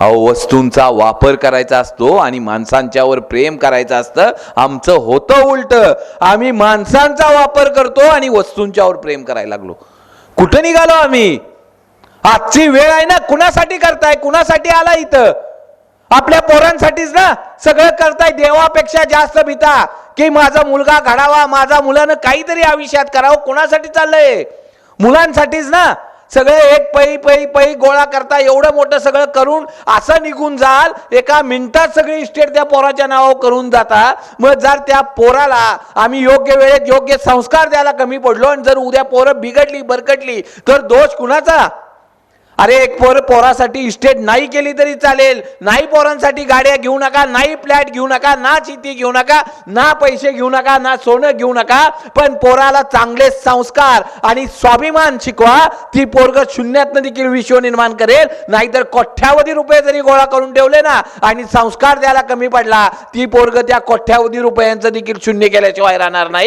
अहो, वस्तूंचा वापर करायचा असतो आणि माणसांच्यावर प्रेम करायचं असतं. आमचं होतं उलट. आम्ही माणसांचा वापर करतो आणि वस्तूंच्यावर प्रेम करायला लागलो. कुठं निघालो आम्ही? आजची वेळ आहे ना. कुणासाठी करताय? कुणासाठी आला इथं? आपल्या पोरांसाठीच ना सगळं करताय. देवापेक्षा जास्त भीता की माझा मुलगा घडावा, माझा मुलानं काहीतरी आयुष्यात करावं. कोणासाठी चाललंय? मुलांसाठीच ना. सगळे एक पै गोळा करता. एवढं मोठं सगळं करून असं निघून जाल, एका मिनिटात सगळी इस्टेट त्या पोराच्या नावावर करून जाता. मग जर त्या पोराला आम्ही योग्य वेळेत योग्य संस्कार द्यायला कमी पडलो आणि जर उद्या पोरं बिघडली बरकटली तर दोष कुणाचा? अरे एक पोरासाठी इस्टेट नाही केली तरी चालेल. नाही पोरांसाठी गाड्या घेऊ नका, नाही फ्लॅट घेऊ नका, ना शेती घेऊ नका, ना पैसे घेऊ नका, ना सोनं घेऊ नका, पण पोराला चांगले संस्कार आणि स्वाभिमान शिकवा. ती पोरग शून्यातनं देखील विश्व निर्माण करेल. नाहीतर कोट्यावधी रुपये जरी गोळा करून ठेवले ना आणि संस्कार द्यायला कमी पडला, ती पोरग त्या कोट्यावधी रुपयांचं देखील शून्य केल्याशिवाय राहणार नाही.